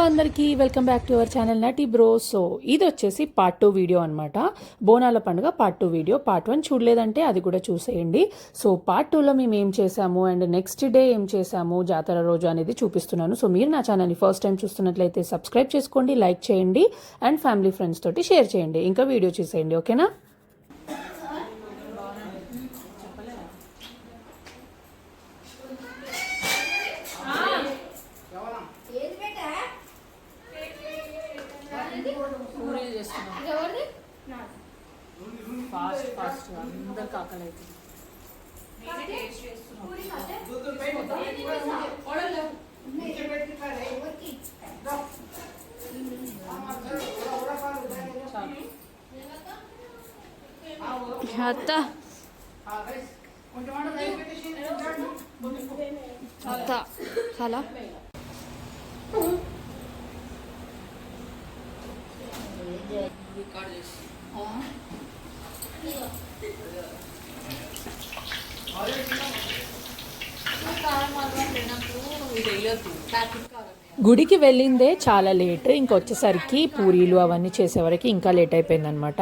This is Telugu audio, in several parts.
అందరికీ welcome back to our channel నటి బ్రో. సో ఇది వచ్చేసి పార్ట్ 2 వీడియో అనమాట. బోనాల పండుగ పార్ట్ 2 వీడియో. పార్ట్ 1 చూడలేదంటే అది కూడా చూసేయండి. సో పార్ట్ 2లో మేము ఏం చేసాము అండ్ నెక్స్ట్ డే ఏం చేసాము జాతర రోజు అనేది చూపిస్తున్నాను. సో మీరు నా ఛానల్ని ఫస్ట్ టైం చూస్తున్నట్లయితే సబ్స్క్రైబ్ చేసుకోండి, లైక్ చేయండి అండ్ ఫ్యామిలీ ఫ్రెండ్స్ తోటి షేర్ చేయండి. ఇంకా వీడియో చూసేయండి, ఓకేనా? ఫాస్ట్ అందరికి ఆకలి అవుతుంది. చాలా గుడికి వెళ్ళిందే చాలా లేట్. ఇంకొచ్చేసరికి పూరీలు అవన్నీ చేసేవరకు ఇంకా లేట్ అయిపోయిందనమాట.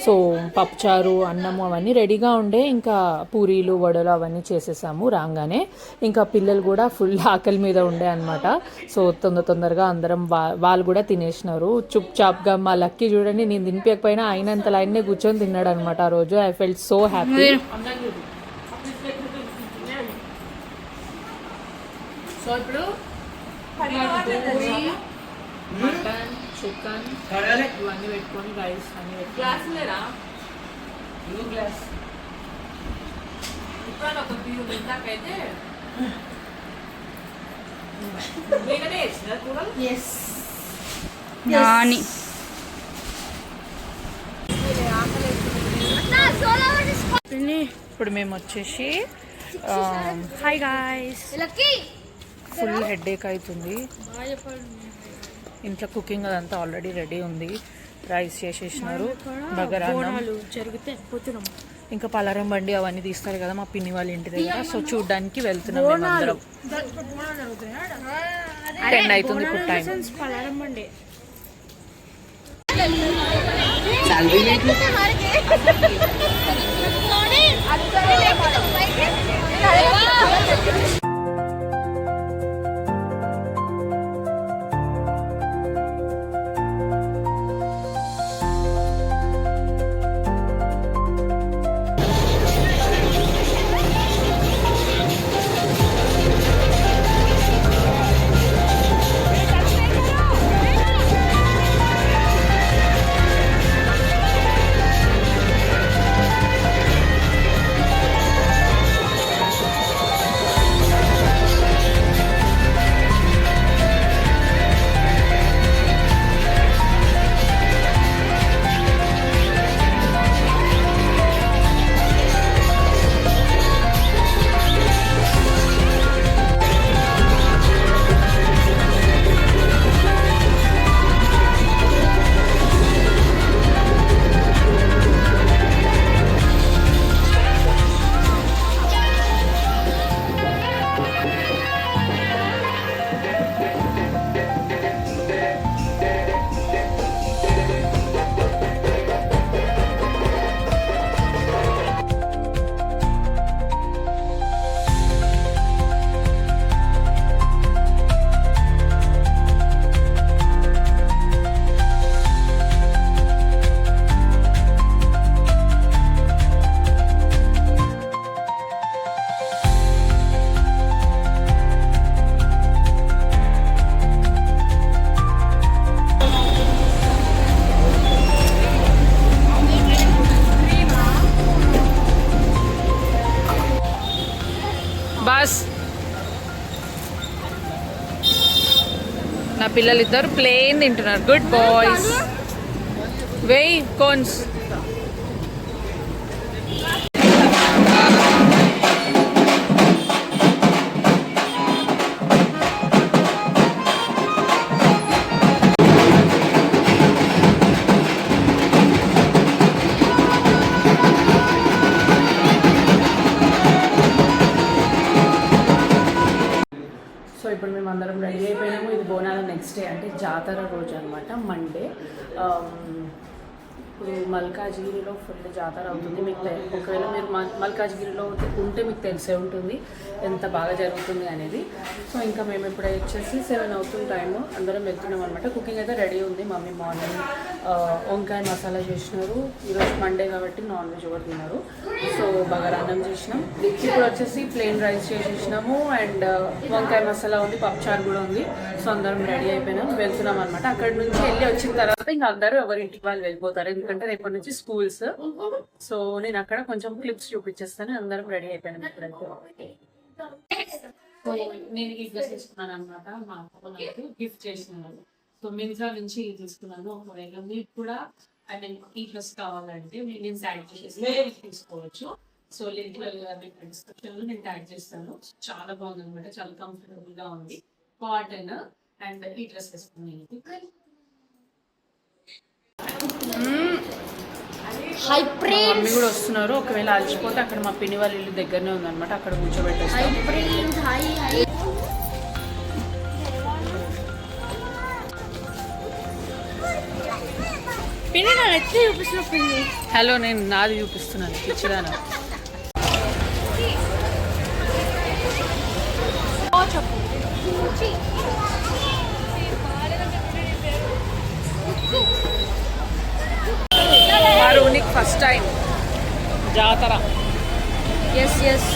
సో పప్పుచారు అన్నము అవన్నీ రెడీగా ఉండే, ఇంకా పూరీలు వడలు అవన్నీ చేసేసాము రాగానే. ఇంకా పిల్లలు కూడా ఫుల్ ఆకలి మీద ఉండే అనమాట. సో తొందరగా అందరం వాళ్ళు కూడా తినేసినారు చుప్ చాప్గా. మా లక్కీ చూడండి, నేను తినిపించకపోయినా అయినంత లైన్నే కూర్చొని తిన్నాడు అనమాట ఆ రోజు. I felt so happy. So ఇప్పుడు మటన్, చికెన్ ఇవన్నీ పెట్టుకొని రైస్ అన్ని ఇప్పుడు మేము వచ్చేసి హాయ్ గాయ్స్, ఫుల్ హెడేక్ అవుతుంది. ఇంట్లో కుకింగ్ అదంతా ఆల్రెడీ రెడీ ఉంది. రైస్ చేసేసినారు, బగారాన్నం, ఇంకా పలారం బండి అవన్నీ తీస్తారు కదా మా పిన్ని వాళ్ళ ఇంటి దగ్గర. సో చూడ్డానికి వెళ్తున్నాం మేమందరం. 10 అవుతుంది ఇప్పుడు టైం. బస్ నా పిల్లలు ఇద్దరు ప్లేన్ తింటున్నారు. Good boys. వెయ్ కోన్స్. సో ఇప్పుడు మేము అందరం రెడీ అయిపోయినాము. ఇది బోనాల నెక్స్ట్ డే అంటే జాతర రోజు అనమాట, మండే. ఇప్పుడు మల్కాజ్గిరిలో ఫుల్ జాతర అవుతుంది. మీకు ఒకవేళ మీరు మల్కాజ్గిరిలో ఉంటే మీకు తెలిసే ఉంటుంది ఎంత బాగా జరుగుతుంది అనేది. సో ఇంకా మేము ఇప్పుడు వచ్చేసి 7 అవుతుంది టైము, అందరం వెళ్తున్నాం అనమాట. కుకింగ్ అయితే రెడీ ఉంది. మమ్మీ మార్నింగ్ వంకాయ మసాలా చేసినారు. ఈరోజు మండే కాబట్టి నాన్ వెజ్ ఎవరు తిన్నారు. సో బగారాన్నం చేసినాం. ఇప్పుడు వచ్చేసి ప్లెయిన్ రైస్ చేసేసినాము అండ్ వంకాయ మసాలా ఉంది, పప్పుచారు కూడా ఉంది. సో అందరం రెడీ అయిపోయినాం, వెళ్తున్నాం అనమాట. అక్కడ నుంచి వెళ్ళి వచ్చిన తర్వాత ఇంకా అందరూ ఎవరింటికి వాళ్ళు వెళ్ళిపోతారు, ఎందుకంటే రేపటి నుంచి స్కూల్స్. సో నేను అక్కడ కొంచెం క్లిప్స్ చూపించేస్తాను. అందరం రెడీ అయిపోయినాం ఇప్పుడైతే. సో నేను ఈ డ్రెస్ తీసుకున్నాను అనమాట, మా అక్క నాకు గిఫ్ట్ చేసినాను. సో మింత్రా నుంచి ఇది తీసుకున్నాను. ఒకవేళ మీకు కూడా ఈ డ్రెస్ కావాలంటే నేను ట్యాగ్ చేసేసి తీసుకోవచ్చు. సో లింక్ డిస్క్రిప్షన్లో నేను ట్యాగ్ చేస్తాను. చాలా బాగుంది అనమాట, చాలా కంఫర్టబుల్ గా ఉంది, కాటన్. అండ్ ఈ డ్రెస్ వేసుకున్నాను. మమ్మీ కూడా వస్తున్నారు. ఒకవేళ అలసిపోతే అక్కడ మా పిన్ని వాళ్ళ ఇల్లు దగ్గరనే ఉందన్నమాట, అక్కడ కూర్చోబెట్టేస్తాం. హలో, నేను నాది చూపిస్తున్నాను పిచ్చిదానా. వారోనికి ఫస్ట్ టైం జాతర. ఎస్ ఎస్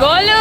గోలు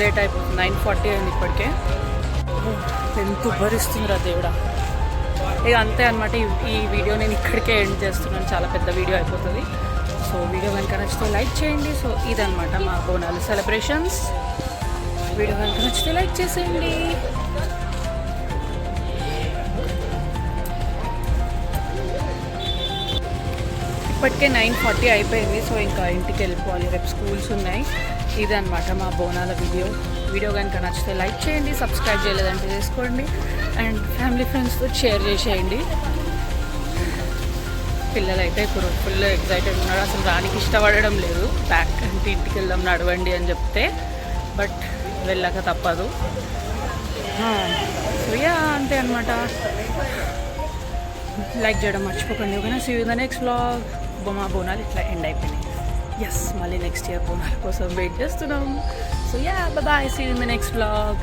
లేట్ అయిపోతుంది. 9:40 అయింది ఇప్పటికే. ఎంత భరిస్తుందిరా దేవుడా. ఇక అంతే అనమాట. ఈ వీడియో నేను ఇక్కడికే ఎండ్ చేస్తున్నాను, చాలా పెద్ద వీడియో అయిపోతుంది. సో వీడియో కనుక నచ్చితే లైక్ చేయండి. సో ఇదనమాట మా బోనాలు సెలబ్రేషన్స్. వీడియో కనుక నచ్చితే లైక్ చేసేయండి. ఇప్పటికే 9:40 అయిపోయింది. సో ఇంకా ఇంటికి వెళ్ళిపోవాలి, రేపు స్కూల్స్ ఉన్నాయి. ఇదనమాట మా బోనాల వీడియో కనుక నచ్చితే లైక్ చేయండి, సబ్స్క్రైబ్ చేయలేదంటే చేసుకోండి, అండ్ ఫ్యామిలీ ఫ్రెండ్స్తో షేర్ చేసేయండి. పిల్లలు అయితే ఇప్పుడు ఫుల్ ఎక్సైటెడ్ ఉన్నారు, అసలు రానికి ఇష్టపడడం లేదు. బ్యాక్ అంటే ఇంటికి వెళ్దాం నడవండి అని చెప్తే, బట్ వెళ్ళాక తప్పదు. సో యా అంతే అనమాట. లైక్ చేయడం మర్చిపోకండి. ఓకేనా? See you in the next vlog. మా బోనాలు ఇట్లా ఎండ్ అయిపోయినాయి. ఎస్, మళ్ళీ నెక్స్ట్ ఇయర్ బోనాల కోసం వెయిట్ చేస్తున్నాం. So yeah, bye, see you in the next vlog.